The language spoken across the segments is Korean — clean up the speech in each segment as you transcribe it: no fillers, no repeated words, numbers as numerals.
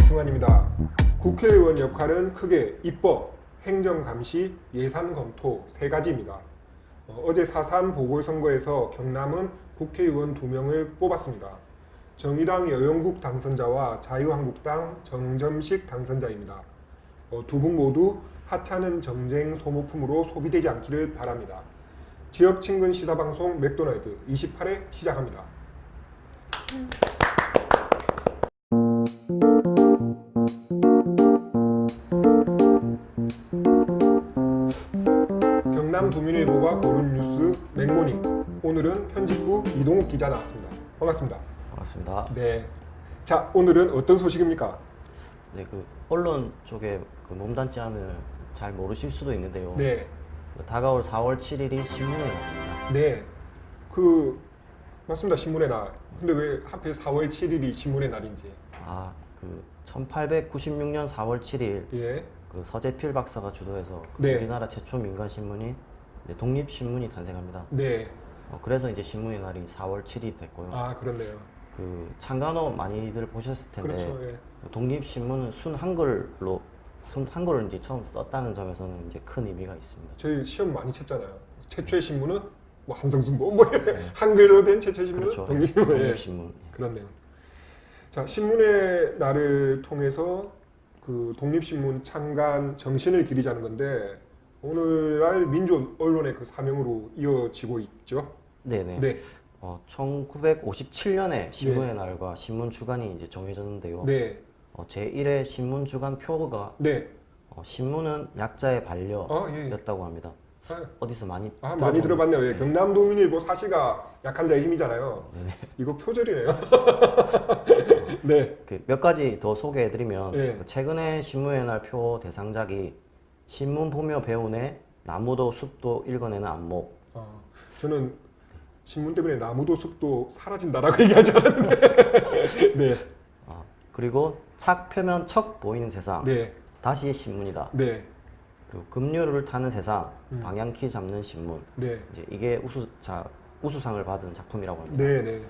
이승환입니다. 국회의원 역할은 크게 입법, 행정감시, 예산검토 세 가지입니다. 어제 4.3 보궐선거에서 경남은 국회의원 2명을 뽑았습니다. 정의당 여영국 당선자와 자유한국당 정점식 당선자입니다. 두 분 모두 하찮은 정쟁 소모품으로 소비되지 않기를 바랍니다. 지역 친근 시사방송 맥도날드 28회 시작합니다. 경남도민일보가 고른 뉴스 맥모닝. 오늘은 편집부 이동욱 기자 나왔습니다. 반갑습니다. 반갑습니다. 네. 자, 오늘은 어떤 소식입니까? 네, 언론 쪽에 몸담지 않을 잘 모르실 수도 있는데요. 네. 다가올 4월 7일이 신문의 날입니다. 네. 맞습니다. 신문의 날. 근데 왜 하필 4월 7일이 신문의 날인지. 1896년 4월 7일 예. 서재필 박사가 주도해서 네. 우리나라 최초 민간 신문인 독립신문이 탄생합니다. 네. 그래서 이제 신문의 날이 4월 7일이 됐고요. 아, 그렇네요. 창간호 많이들 보셨을 텐데 그렇죠. 예. 독립신문은 순 한글을 이제 처음 썼다는 점에서는 이제 큰 의미가 있습니다. 저희 시험 많이 쳤잖아요. 최초의 신문은 뭐 한성순보 뭐 한글로 된 최초의 신문은 그렇죠. 독립신문. 예. 독립신문. 그렇네요. 자, 신문의 날을 통해서 독립신문 창간 정신을 기리자는 건데 오늘날 민주 언론의 사명으로 이어지고 있죠. 네네. 네. 1957년에 신문의 날과 신문 주간이 이제 정해졌는데요. 네. 제1회 신문 주간 표가 네. 신문은 약자의 반려였다고 예. 합니다. 아, 어디서 많이 많이 들어봤네요. 예. 경남도민일보 사시가 약한 자의 힘이잖아요. 네네. 이거 표절이네요. 네. 몇 가지 더 소개해드리면 예. 최근에 신문의 날 표 대상작이 신문 보며 배우네 나무도 숲도 읽어내는 안목. 저는 신문 때문에 나무도 숲도 사라진다라고 얘기하지 않았는데. 네. 그리고 착 펴면 척 보이는 세상. 네. 다시 신문이다. 네. 그리고 급류를 타는 세상. 방향키 잡는 신문. 네. 이제 이게 우수상을 받은 작품이라고 합니다. 네. 네.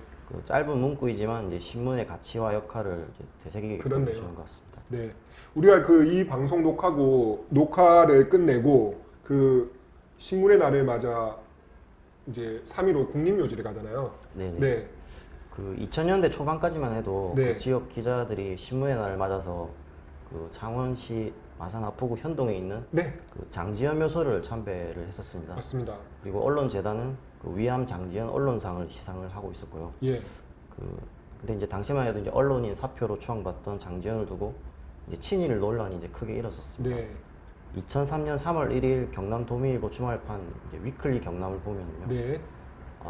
짧은 문구이지만 이제 신문의 가치와 역할을 이제 되새기게 그렇네요. 해주는 것 같습니다. 네. 우리가 이 방송 녹화를 끝내고 신문의 날을 맞아 이제 3.15 국립묘지를 가잖아요. 네네. 네. 2000년대 초반까지만 해도 네. 지역 기자들이 신문의 날을 맞아서 창원시 마산 아포구 현동에 있는 네. 장지연 묘소를 참배를 했었습니다. 맞습니다. 그리고 언론재단은 위암 장지연 언론상을 시상을 하고 있었고요. 예. 근데 이제 당시만 해도 이제 언론인 사표로 추앙받던 장지연을 두고 이제 친일 논란이 이제 크게 일었었습니다. 네. 2003년 3월 1일 경남도민일보 주말판 이제 위클리 경남을 보면요. 네.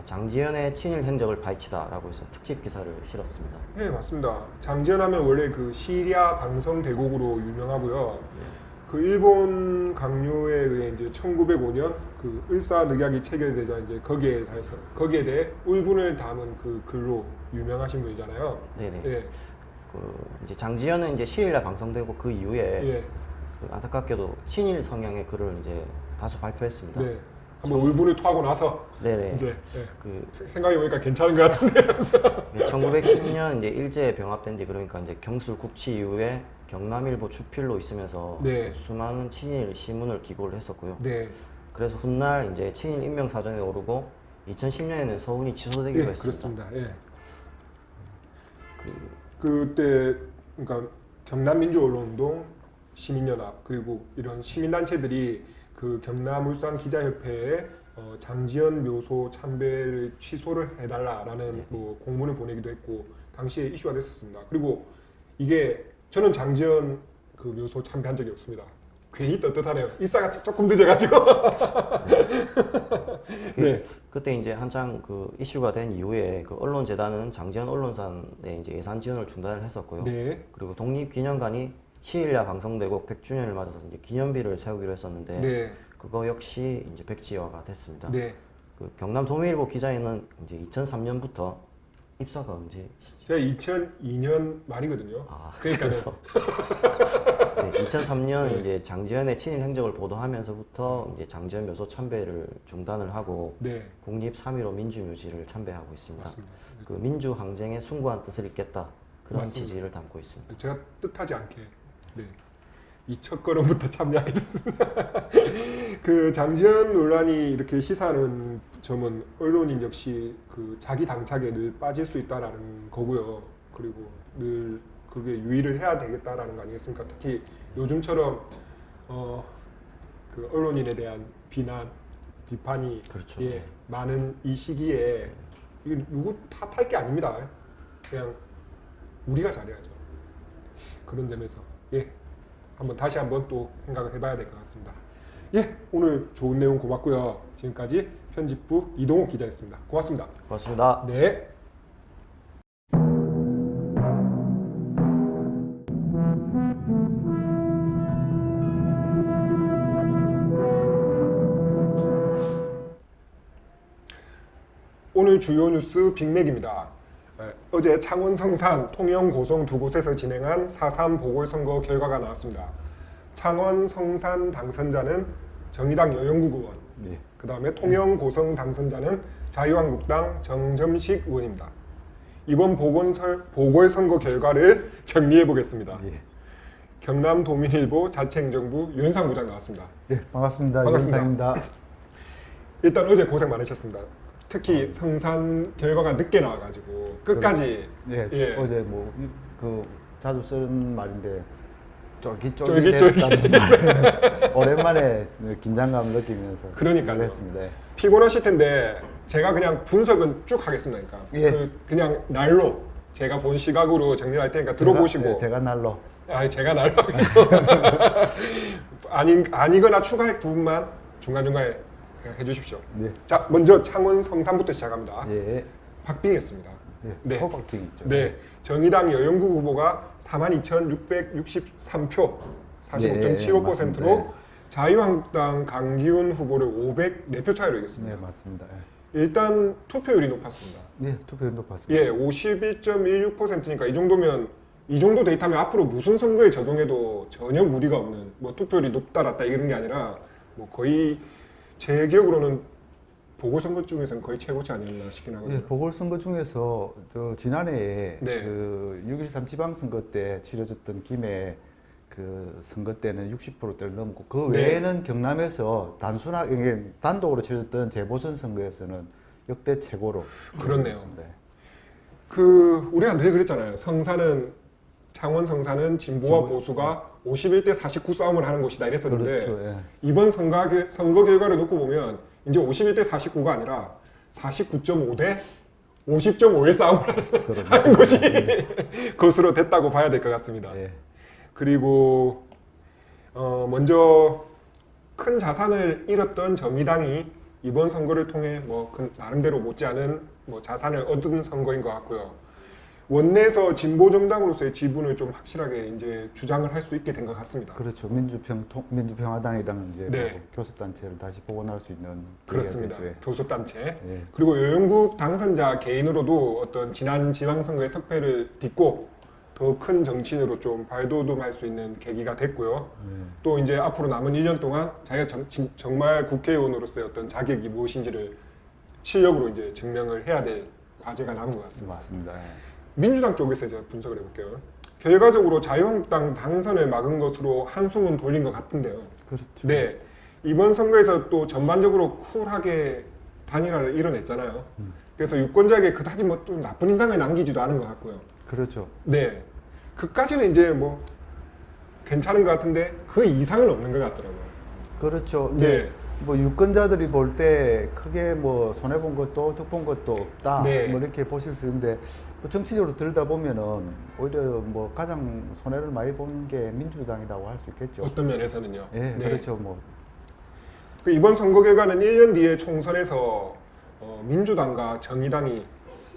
장지연의 친일 행적을 파헤치다라고 해서 특집 기사를 실었습니다. 네, 맞습니다. 장지연 하면 원래 시리아 방성 대국으로 유명하고요. 일본 강요에 의해 이제 1905년 을사늑약이 체결되자 이제 거기에 대해 울분을 담은 글로 유명하신 분이잖아요. 네네. 네. 이제 장지연은 이제 시일날 방송되고 그 이후에 예. 안타깝게도 친일 성향의 글을 이제 다수 발표했습니다. 네. 한번 울분을 토하고 나서 네네. 이제 생각해보니까 괜찮은 것 같은데. 1910년 이제 일제에 병합된 뒤 그러니까 이제 경술 국치 이후에 경남일보 주필로 있으면서 네. 수많은 친일 신문을 기고를 했었고요. 네. 그래서 훗날 이제 친일 인명 사전에 오르고 2010년에는 서운이 취소되기도 예, 했습니다. 그렇습니다. 예. 그때 그러니까 경남민주언론운동, 시민연합 그리고 이런 시민단체들이 경남울산 기자협회에 장지연 묘소 참배를 취소를 해달라라는 공문을 보내기도 했고 당시에 이슈가 됐었습니다. 그리고 이게 저는 장지연 묘소 참배한 적이 없습니다. 괜히 떳떳하네요. 입사가 조금 늦어가지고. 네. 그때 이제 한창 이슈가 된 이후에 언론재단은 장지연 언론사의 이제 예산 지원을 중단을 했었고요. 네. 그리고 독립기념관이 시일야 방송대국 100주년을 맞아서 이제 기념비를 세우기로 했었는데 네. 그거 역시 이제 백지화가 됐습니다. 네. 경남도민일보 기자에는 이제 2003년부터 입사가 언제시죠? 제가 2002년 말이거든요. 그러니까요. 네, 2003년 네. 이제 장지연의 친일 행적을 보도하면서부터 이제 장지연 묘소 참배를 중단을 하고 네. 국립 3.15 민주묘지를 참배하고 있습니다. 맞습니다. 민주 항쟁의 숭고한 뜻을 잇겠다. 그런 맞습니다. 취지를 담고 있습니다. 제가 뜻하지 않게 네. 이 첫 걸음부터 참여하게 됐습니다. 그 장지현 논란이 이렇게 시사하는 점은 언론인 역시 그 자기 당착에 늘 빠질 수 있다라는 거고요. 그리고 늘 그게 유의를 해야 되겠다라는 거 아니겠습니까? 특히 요즘처럼 그 언론인에 대한 비난, 비판이 그렇죠. 예, 많은 이 시기에 이거 누구 탓할 게 아닙니다. 그냥 우리가 잘해야죠. 그런 점에서 한번 다시 한번 또 생각을 해봐야 될 것 같습니다. 오늘 좋은 내용 고맙고요. 지금까지 편집부 이동욱 기자였습니다. 고맙습니다. 고맙습니다. 네. 오늘 주요 뉴스 빅맥입니다. 어제 창원, 성산, 통영, 고성 두 곳에서 진행한 4.3 보궐선거 결과가 나왔습니다. 창원, 성산 당선자는 정의당 여영국 의원, 그 다음에 통영, 고성 당선자는 자유한국당 정점식 의원입니다. 이번 보궐선거 결과를 정리해 보겠습니다. 경남도민일보 자치행정부 유현상 부장 나왔습니다. 반갑습니다. 반갑습니다. 유현상입니다. 일단 어제 고생 많으셨습니다. 특히 성산 결과가 늦게 나와가지고 끝까지 어제 그 자주 쓰는 말인데 쫄깃쫄깃. 말 오랜만에 긴장감을 느끼면서 그러니까요. 했습니다. 피곤하실 텐데 제가 그냥 분석은 쭉 하겠습니다. 그러니까 예. 그냥 날로 제가 본 시각으로 정리를 할 테니까 들어보시고 제가 날로 제가 날로 하겠고 아니거나 추가할 부분만 중간중간에 그냥 해주십시오. 예. 자, 먼저 창원 성산부터 시작합니다. 예. 박빙했습니다. 네. 초박빙 있죠. 네, 정의당 여영국 후보가 42,663표, 45.75%로 네, 자유한국당 강기훈 후보를 504표 차이로 이겼습니다. 네, 맞습니다. 일단 투표율이 높았습니다. 투표율 높았습니다. 51.16%니까 이 정도면 이 정도 데이터면 앞으로 무슨 선거에 적용해도 전혀 무리가 없는 투표율이 높다 낮다 이런 게 아니라 거의 제 기억으로는 보궐선거 중에서는 거의 최고치 아니었나 싶긴 하거든요. 보궐선거 중에서 지난해에 네. 그 6.13 지방선거 때 치러졌던 김해 그 선거 때는 60%대를 넘고 그 네. 외에는 경남에서 단순하게 단독으로 치러졌던 재보선 선거에서는 역대 최고로 그렇네요. 이뤘습니다. 우리가 늘 그랬잖아요. 창원 성산은 진보와 보수가 51대 49 싸움을 하는 곳이다 이랬었는데 그렇죠. 이번 선거 결과를 놓고 보면 이제 51대 49가 아니라 49.5대 50.5의 싸움을 하는 것이 것으로 됐다고 봐야 될 것 같습니다. 그리고 먼저 큰 자산을 잃었던 정의당이 이번 선거를 통해 나름대로 못지않은 자산을 얻은 선거인 것 같고요. 원내에서 진보 정당으로서의 지분을 좀 확실하게 이제 주장을 할 수 있게 된 것 같습니다. 그렇죠. 민주평화당이랑 이제 네. 교섭단체를 다시 복원할 수 있는 그렇습니다. 기회가 됐죠. 교섭단체. 그리고 여영국 당선자 개인으로도 어떤 지난 지방선거의 석패를 딛고 더 큰 정치인으로 좀 발돋움할 수 있는 계기가 됐고요. 또 이제 앞으로 남은 1년 동안 자기가 정말 국회의원으로서의 어떤 자격이 무엇인지를 실력으로 이제 증명을 해야 될 과제가 남은 것 같습니다. 맞습니다. 민주당 쪽에서 제가 분석을 해볼게요. 결과적으로 자유한국당 당선을 막은 것으로 한숨은 돌린 것 같은데요. 그렇죠. 네, 이번 선거에서 또 전반적으로 쿨하게 단일화를 이뤄냈잖아요. 그래서 유권자에게 그다지 또 나쁜 인상을 남기지도 않은 것 같고요. 그렇죠. 네, 그까지는 이제 괜찮은 것 같은데 그 이상은 없는 것 같더라고요. 그렇죠. 네. 유권자들이 볼 때 크게 손해 본 것도 득본 것도 없다. 네. 이렇게 보실 수 있는데 정치적으로 들다 보면은 오히려 가장 손해를 많이 본 게 민주당이라고 할 수 있겠죠. 어떤 면에서는요. 네. 그렇죠. 그 이번 선거 결과는 1년 뒤에 총선에서 민주당과 정의당이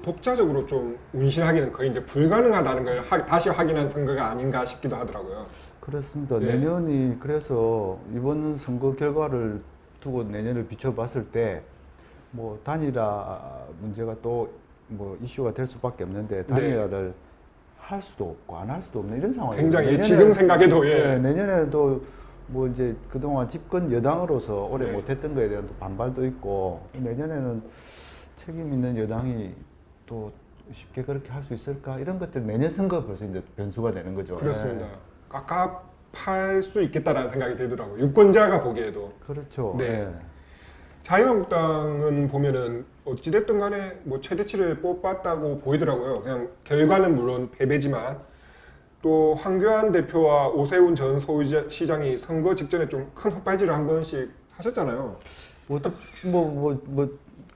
독자적으로 좀 운신하기는 거의 이제 불가능하다는 걸 다시 확인한 선거가 아닌가 싶기도 하더라고요. 그렇습니다. 네. 내년이 그래서 이번 선거 결과를 두고 내년을 비춰봤을 때 단일화 문제가 또 이슈가 될 수밖에 없는데 단일화를 할 수도 없고 안 할 수도 없는 이런 상황이에요. 굉장히 지금 생각해도 내년에는 또 이제 그동안 집권 여당으로서 오래 네. 못했던 거에 대한 또 반발도 있고 내년에는 책임 있는 여당이 또 쉽게 그렇게 할 수 있을까? 이런 것들 내년 선거 벌써 이제 변수가 되는 거죠. 그렇습니다. 예. 깝깝할 수 있겠다라는 생각이 들더라고요. 유권자가 보기에도. 그렇죠. 네. 예. 자유한국당은 보면은 어찌됐든 간에 뭐 최대치를 뽑았다고 보이더라고요. 그냥 결과는 물론 패배지만 또 황교안 대표와 오세훈 전 서울시장이 선거 직전에 좀 큰 헛발질을 한 번씩 하셨잖아요.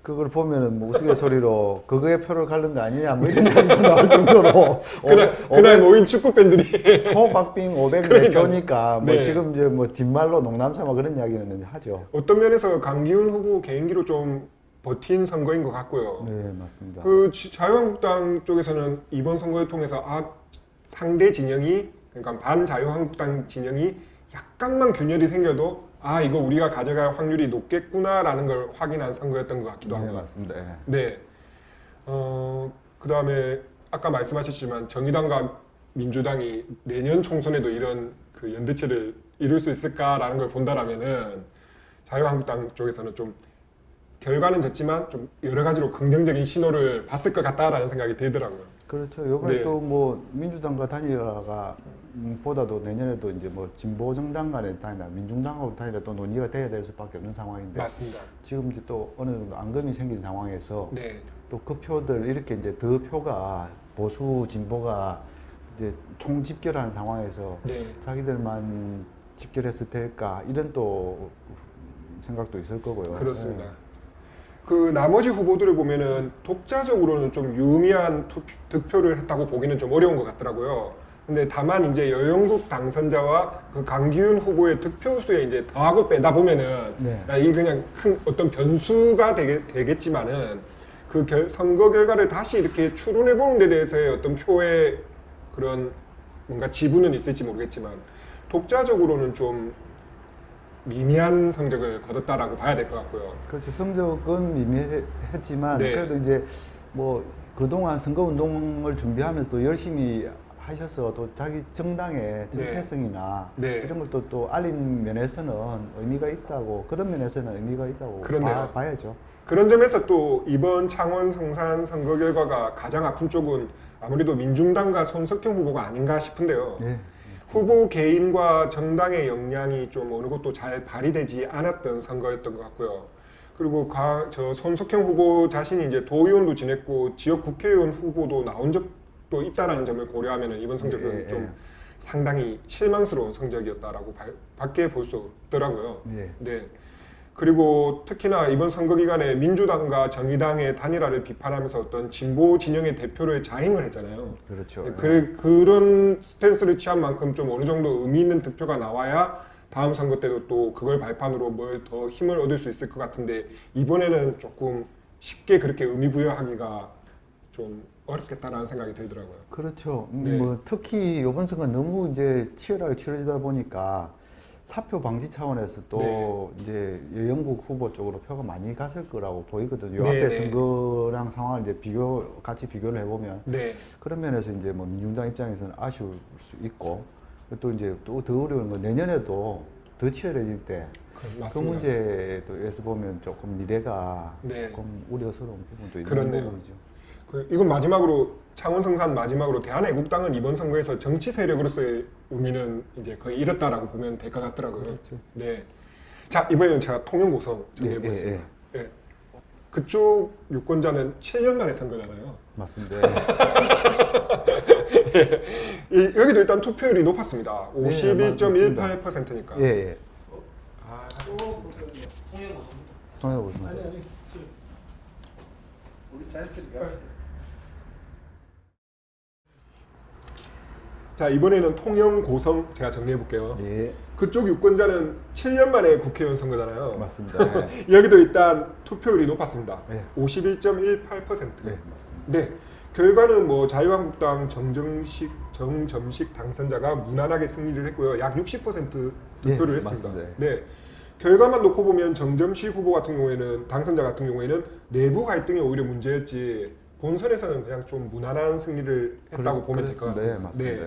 그걸 보면은 뭐 우스갯소리로 그거에 표를 가른 거 아니냐 뭐 이런 얘기도 나올 정도로 그날 모인 축구 팬들이 초박빙 500 그러니까요. 표니까 뭐 네. 지금 이제 뭐 뒷말로 농담삼아 그런 이야기는 하죠. 어떤 면에서 강기훈 후보 개인기로 좀 버틴 선거인 것 같고요. 네, 맞습니다. 그 자유한국당 쪽에서는 이번 선거를 통해서 상대 진영이 그러니까 반자유한국당 진영이 약간만 균열이 생겨도 이거 우리가 가져갈 확률이 높겠구나라는 걸 확인한 선거였던 것 같기도 네, 하고요. 맞습니다. 예. 네. 그다음에 아까 말씀하셨지만 정의당과 민주당이 내년 총선에도 이런 그 연대체를 이룰 수 있을까라는 걸 본다라면은 자유한국당 쪽에서는 좀 결과는 졌지만 좀 여러 가지로 긍정적인 신호를 봤을 것 같다라는 생각이 들더라고요. 그렇죠. 요번에 네. 또 뭐 민주당과 단일화가 보다도 내년에도 이제 뭐 진보 정당 간의 단일화, 민중당하고 단일화 또 논의가 돼야 될 수밖에 없는 상황인데 맞습니다. 지금 이제 또 어느 정도 앙금이 생긴 상황에서 네. 또 그 표들 이렇게 이제 더 표가 보수 진보가 이제 총 집결하는 상황에서 네. 자기들만 집결해서 될까 이런 또 생각도 있을 거고요. 그렇습니다. 예. 그 나머지 후보들을 보면은 독자적으로는 좀 유의미한 득표를 했다고 보기는 좀 어려운 것 같더라고요. 근데 다만 이제 여영국 당선자와 그 강기훈 후보의 득표수에 이제 더하고 빼다 보면은 네. 이 그냥 큰 어떤 변수가 되겠지만은 그 선거 결과를 다시 이렇게 추론해 보는 데 대해서의 어떤 표의 그런 뭔가 지분은 있을지 모르겠지만 독자적으로는 좀 미미한 성적을 거뒀다라고 봐야 될 것 같고요. 그렇죠. 성적은 미미했지만 네. 그래도 이제 뭐 그동안 선거 운동을 준비하면서 또 열심히 하셔서 또 자기 정당의 정체성이나 네. 이런 걸 또 알린 면에서는 의미가 있다고 그런 면에서는 의미가 있다고 그렇네요. 봐야죠. 그런 점에서 또 이번 창원 성산 선거 결과가 가장 아픈 쪽은 아무래도 민중당과 손석형 후보가 아닌가 싶은데요. 네. 후보 개인과 정당의 역량이 좀 어느 곳도 잘 발휘되지 않았던 선거였던 것 같고요. 그리고 저 손석형 후보 자신이 이제 도의원도 지냈고 지역 국회의원 후보도 나온 적도 있다라는 점을 고려하면 이번 성적은 예, 좀 예. 상당히 실망스러운 성적이었다라고 밖에 볼 수 없더라고요. 예. 네. 그리고 특히나 이번 선거 기간에 민주당과 정의당의 단일화를 비판하면서 어떤 진보 진영의 대표를 자임을 했잖아요. 그렇죠. 네, 그런 스탠스를 취한 만큼 좀 어느 정도 의미 있는 득표가 나와야 다음 선거 때도 또 그걸 발판으로 뭘 더 힘을 얻을 수 있을 것 같은데 이번에는 조금 쉽게 그렇게 의미 부여하기가 좀 어렵겠다라는 생각이 들더라고요. 그렇죠. 네. 뭐 특히 이번 선거 너무 이제 치열하게 치러지다 보니까 사표 방지 차원에서 또 네. 이제 여영국 후보 쪽으로 표가 많이 갔을 거라고 보이거든요. 네, 앞에 네. 선거랑 상황을 이제 같이 비교를 해보면 네, 그런 면에서 이제 뭐 민중당 입장에서는 아쉬울 수 있고 또 이제 또 더 어려운 건 내년에도 더 치열해질 때 그 맞습니다. 문제에서 보면 조금 미래가 네. 조금 우려스러운 부분도 있는 그렇네요. 부분이죠. 이건 마지막으로 창원 성산 마지막으로 대한애국당은 이번 선거에서 정치 세력으로서의 의미는 이제 거의 잃었다라고 보면 될 것 같더라고요. 그렇죠. 네. 자 이번에는 제가 통영 고성 정리해 보겠습니다. 예. 그쪽 유권자는 7년 만에 선거잖아요. 맞습니다. 여기도 일단 투표율이 높았습니다. 네, 52.18%니까. 예, 예. 통영 고성. 통해보겠습니다. 아니 우리 자연스럽게 합시다. 자 이번에는 통영 고성 제가 정리해 볼게요. 예, 그쪽 유권자는 7년 만에 국회의원 선거잖아요. 맞습니다. 예. 여기도 일단 투표율이 높았습니다. 네. 51.18%. 네, 맞습니다. 네. 결과는 뭐 자유한국당 정점식 당선자가 무난하게 승리를 했고요. 약 60% 득표를 네, 했습니다. 맞습니다. 네. 결과만 놓고 보면 정점식 후보 같은 경우에는 당선자 같은 경우에는 내부 갈등이 오히려 문제였지 본선에서는 그냥 좀 무난한 승리를 했다고 보면 될 것 같습니다. 네, 맞습니다.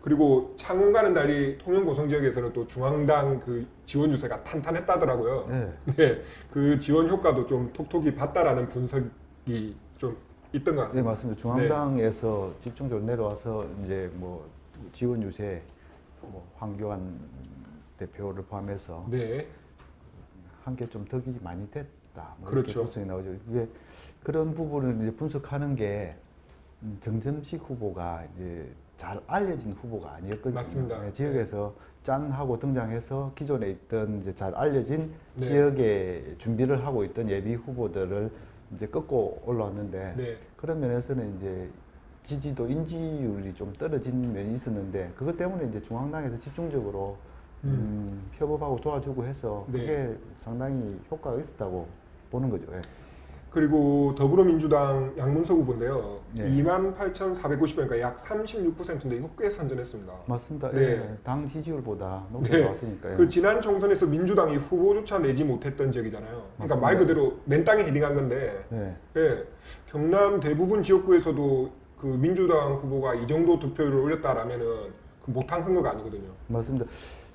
그리고 창원과는 달리 통영 고성 지역에서는 또 중앙당 그 지원 유세가 탄탄했다더라고요. 네. 네, 그 지원 효과도 좀 톡톡히 봤다라는 분석이 좀 있던 것 네, 같습니다. 맞습니다. 중앙당에서 집중적으로 내려와서 이제 뭐 지원 유세, 뭐 황교안 대표를 포함해서 네. 한 게 좀 덕이 많이 됐다. 뭐 그렇죠. 이렇게 분석이 나오죠. 이게 그런 부분을 이제 분석하는 게 정점식 후보가 이제 잘 알려진 후보가 아니었거든요. 맞습니다. 네, 지역에서 짠 하고 등장해서 기존에 있던 이제 잘 알려진 네. 지역에 준비를 하고 있던 예비 후보들을 이제 꺾고 올라왔는데 네. 그런 면에서는 이제 지지도 인지율이 좀 떨어진 면이 있었는데 그것 때문에 이제 중앙당에서 집중적으로 협업하고 도와주고 해서 네. 그게 상당히 효과가 있었다고 보는 거죠. 예. 그리고 더불어민주당 양문석 후보인데요. 네. 28,450명이니까 약 36%인데 이거 꽤 선전했습니다. 맞습니다. 네. 예. 당 지지율보다 높게 네. 나왔으니까요. 그 지난 총선에서 민주당이 후보조차 내지 못했던 지역이잖아요. 그러니까 맞습니다. 말 그대로 맨 땅에 헤딩한 건데, 네. 예, 경남 대부분 지역구에서도 그 민주당 후보가 이 정도 득표율을 올렸다라면은 그 못한 선거가 아니거든요. 맞습니다.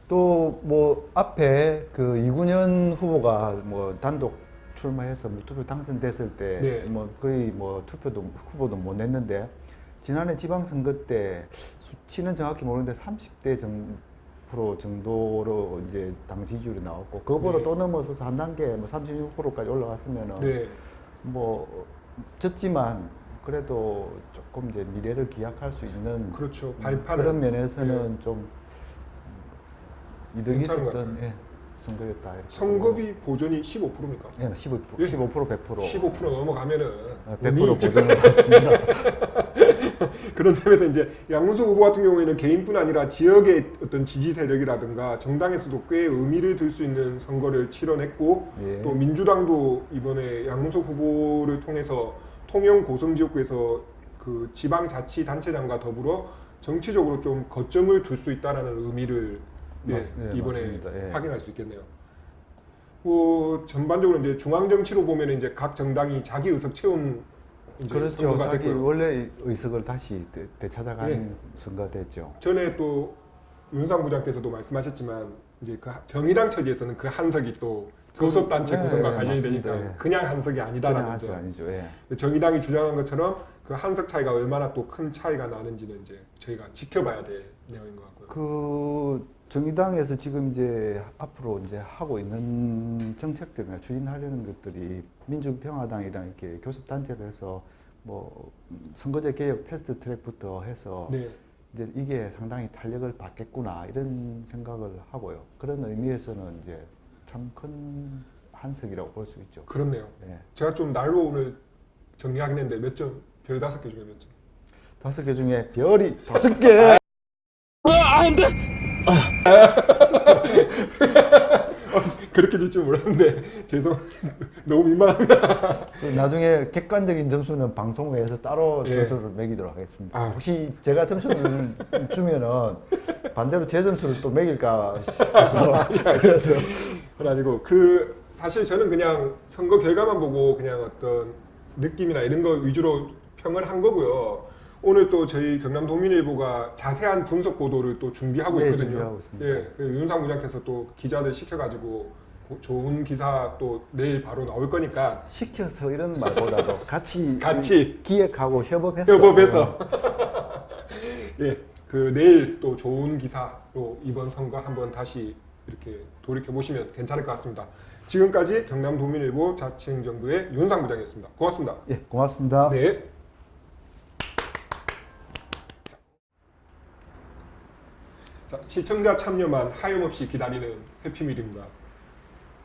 또 뭐 앞에 그 이군현 후보가 뭐 단독 출마해서 무투표 당선됐을 때 네. 뭐 거의 뭐 투표도 후보도 못 냈는데 지난해 지방선거 때 수치는 정확히 모르는데 30대 프로 정도로 이제 당 지지율이 나왔고 그거보다 네. 또 넘어서서 한 단계 뭐 36%까지 올라갔으면은 네, 뭐 졌지만 그래도 조금 이제 미래를 기약할 수 있는 그렇죠. 발판을 그런 면에서는 좀 이득이 괜찮은 것 있었던 예, 선거였다. 이렇게 선거비 보전이 15%입니까? 예, 15%, 예. 15% 100%. 15% 넘어가면은 100% 보전을 받습니다. 그런 점에서 이제 양문석 후보 같은 경우에는 개인뿐 아니라 지역의 어떤 지지 세력이라든가 정당에서도 꽤 의미를 둘 수 있는 선거를 치러냈고 예. 또 민주당도 이번에 양문석 후보를 통해서 통영 고성 지역구에서 그 지방자치단체장과 더불어 정치적으로 좀 거점을 둘 수 있다라는 의미를 예, 네, 이번에 맞습니다. 예. 확인할 수 있겠네요. 전반적으로 이제 중앙 정치로 보면 이제 각 정당이 자기 의석 채운 이제 그렇죠. 선거가 자기 됐고요. 원래 의석을 다시 되찾아가는 예. 선거가 됐죠. 전에 또 윤상 부장께서도 말씀하셨지만 이제 그 정의당 처지에서는 그 한석이 또 교섭단체 네, 구성과 네, 관련이 맞습니다. 되니까 예. 그냥 한석이 그냥 아니다라는 한석 점. 아니죠. 예. 정의당이 주장한 것처럼 그 한석 차이가 얼마나 또 큰 차이가 나는지는 이제 저희가 지켜봐야 될 내용인 것 같고요. 그 정의당에서 지금 이제 앞으로 이제 하고 있는 정책들이나 추진하려는 것들이 민주평화당이랑 이렇게 교섭 단체로 해서 뭐 선거제 개혁 패스트 트랙부터 해서 네, 이제 이게 상당히 탄력을 받겠구나 이런 생각을 하고요. 그런 의미에서는 이제 참 큰 한석이라고 볼 수 있죠. 그렇네요. 예. 제가 좀 날로 오늘 정리하긴 했는데 몇 점? 별 5개 중에 몇 점? 5개 중에 별이 5개. 그렇게 줄 줄 몰랐는데 죄송. 너무 민망합니다. 나중에 객관적인 점수는 방송 외에서 따로 예. 점수를 매기도록 하겠습니다. 아. 혹시 제가 점수를 주면은 반대로 제 점수를 또 매길까 싶어서 그래서 그건 아니고 그 사실 저는 그냥 선거 결과만 보고 그냥 어떤 느낌이나 이런 거 위주로 평을 한 거고요. 오늘 또 저희 경남도민일보가 자세한 분석 보도를 또 준비하고 네, 있거든요. 준비하고 있습니다. 예, 그 윤상 부장께서 또 기자들 시켜가지고 좋은 기사 또 내일 바로 나올 거니까 시켜서 이런 말보다도 같이 기획하고 협업해서 예, 그 내일 또 좋은 기사로 이번 선거 한번 다시 이렇게 돌이켜 보시면 괜찮을 것 같습니다. 지금까지 경남도민일보 자치행정부의 윤상 부장이었습니다. 고맙습니다. 예, 고맙습니다. 네. 자, 시청자 참여만 하염없이 기다리는 해피밀입니다.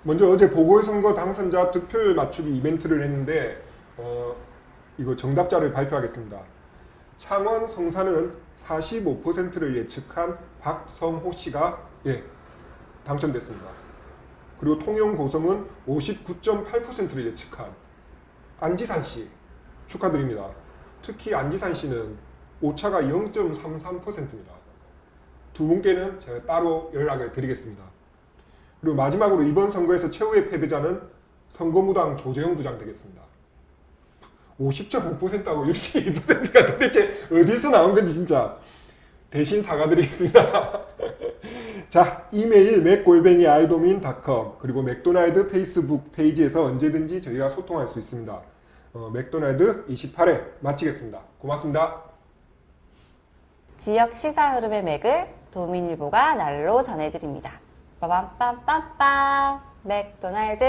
먼저 어제 보궐선거 당선자 득표율 맞추기 이벤트를 했는데 이거 정답자를 발표하겠습니다. 창원 성산은 45%를 예측한 박성호 씨가 당첨됐습니다. 그리고 통영 고성은 59.8%를 예측한 안지산 씨 축하드립니다. 특히 안지산 씨는 오차가 0.33%입니다. 두 분께는 제가 따로 연락을 드리겠습니다. 그리고 마지막으로 이번 선거에서 최후의 패배자는 선거무당 조재영 부장 되겠습니다. 50.5%하고 62%가 도대체 어디서 나온 건지 진짜 대신 사과드리겠습니다. 자, 이메일 맥@idomin.com 그리고 맥도날드 페이스북 페이지에서 언제든지 저희가 소통할 수 있습니다. 맥도날드 28회 마치겠습니다. 고맙습니다. 지역 시사 흐름의 맥을 도민일보가 날로 전해드립니다. 빠밤빰빰빰 맥도날드